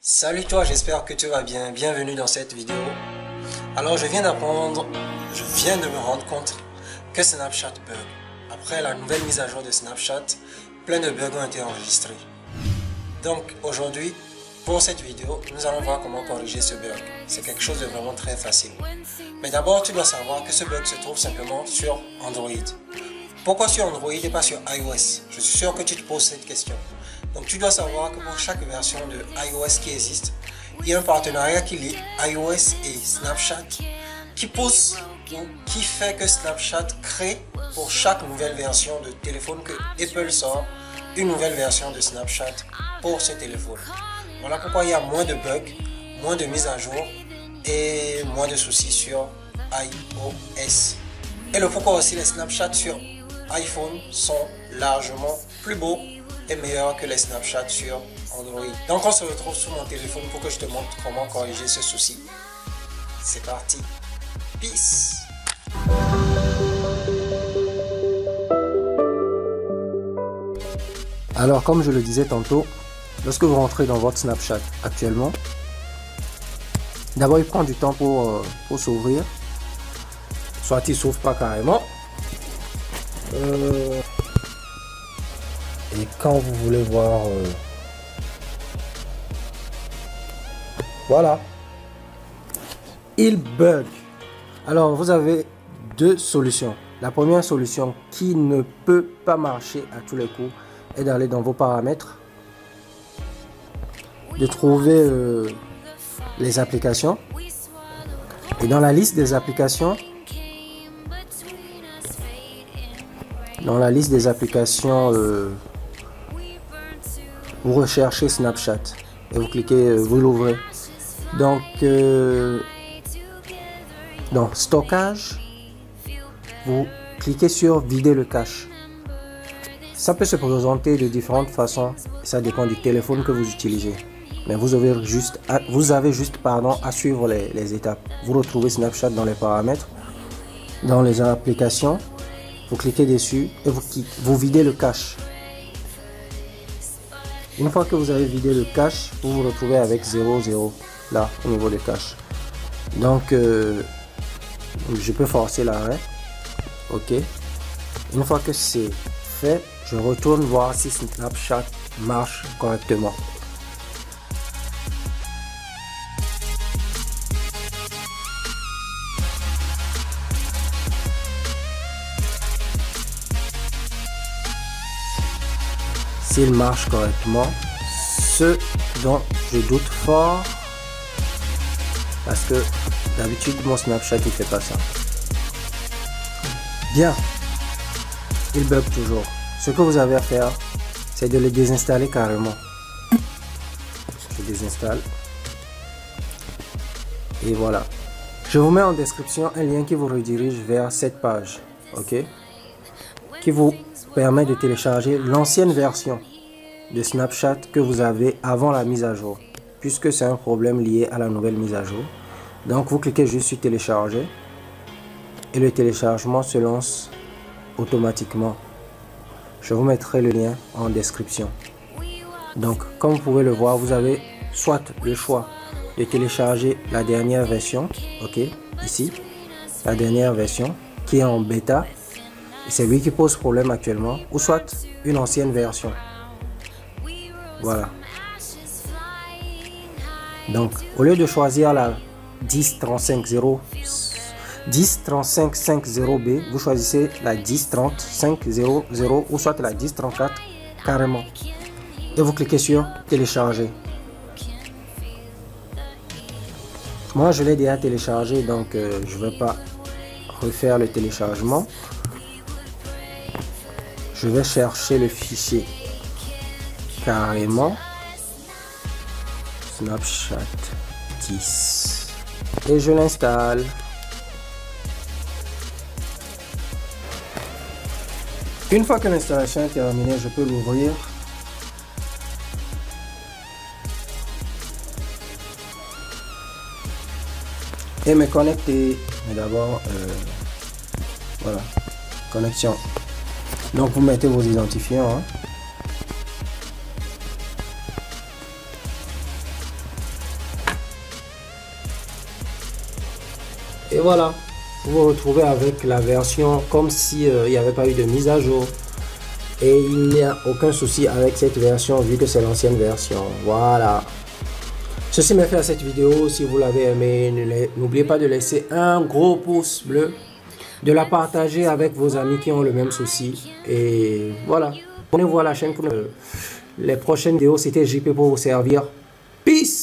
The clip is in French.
Salut toi, j'espère que tu vas bien. Bienvenue dans cette vidéo. Alors je viens de me rendre compte que Snapchat bug. Après la nouvelle mise à jour de Snapchat, plein de bugs ont été enregistrés. Donc aujourd'hui, pour cette vidéo, nous allons voir comment corriger ce bug. C'est quelque chose de vraiment très facile. Mais d'abord, tu dois savoir que ce bug se trouve simplement sur Android. Pourquoi sur Android et pas sur iOS? Je suis sûr que tu te poses cette question. Donc tu dois savoir que pour chaque version de iOS qui existe, il y a un partenariat qui lie iOS et Snapchat qui pousse ou qui fait que Snapchat crée pour chaque nouvelle version de téléphone que Apple sort une nouvelle version de Snapchat pour ce téléphone. Voilà pourquoi il y a moins de bugs, moins de mises à jour et moins de soucis sur iOS. Et le pourquoi aussi les Snapchat sur iPhone sont largement plus beaux et meilleurs que les Snapchat sur Android. Donc on se retrouve sur mon téléphone pour que je te montre comment corriger ce souci. C'est parti. Peace. Alors comme je le disais tantôt, lorsque vous rentrez dans votre Snapchat actuellement, d'abord il prend du temps pour s'ouvrir. Soit il s'ouvre pas carrément. Et quand vous voulez voir, voilà, il bug. Alors vous avez deux solutions. La première solution qui ne peut pas marcher à tous les coups est d'aller dans vos paramètres, de trouver les applications, et dans la liste des applications, vous recherchez Snapchat et vous cliquez, vous l'ouvrez. Donc dans stockage, vous cliquez sur vider le cache. Ça peut se présenter de différentes façons, ça dépend du téléphone que vous utilisez. Mais vous avez juste à suivre les étapes. Vous retrouvez Snapchat dans les paramètres, dans les applications, vous cliquez dessus et vous videz le cache. Une fois que vous avez vidé le cache, vous vous retrouvez avec 0,0 là au niveau des caches. Donc je peux forcer l'arrêt. Ok. Une fois que c'est fait, je retourne voir si Snapchat marche correctement. S'il marche correctement, ce dont je doute fort, parce que d'habitude mon Snapchat il fait pas ça. Bien, il bug toujours. Ce que vous avez à faire, c'est de le désinstaller carrément. Je désinstalle. Et voilà. Je vous mets en description un lien qui vous redirige vers cette page. Ok? Qui vous permet de télécharger l'ancienne version de Snapchat que vous avez avant la mise à jour, puisque c'est un problème lié à la nouvelle mise à jour. Donc vous cliquez juste sur télécharger et le téléchargement se lance automatiquement. Je vous mettrai le lien en description. Donc comme vous pouvez le voir, vous avez soit le choix de télécharger la dernière version, ok, ici la dernière version qui est en bêta, c'est lui qui pose problème actuellement, ou soit une ancienne version. Voilà. Donc au lieu de choisir la 10.35.50B, vous choisissez la 10.30.5.00 ou soit la 10.34 carrément. Et vous cliquez sur télécharger. Moi je l'ai déjà téléchargé, donc je ne vais pas refaire le téléchargement. Je vais chercher le fichier carrément, Snapchat 10, et je l'installe. Une fois que l'installation est terminée, je peux l'ouvrir. Et me connecter. Mais d'abord, voilà, connexion. Donc vous mettez vos identifiants. Et voilà, vous vous retrouvez avec la version comme si il n'y avait pas eu de mise à jour. Et il n'y a aucun souci avec cette version vu que c'est l'ancienne version. Voilà. Ceci m'a fait à cette vidéo. Si vous l'avez aimé, n'oubliez pas de laisser un gros pouce bleu, de la partager avec vos amis qui ont le même souci. Et voilà. Abonnez-vous à la chaîne pour les prochaines vidéos. C'était JP pour vous servir. Peace!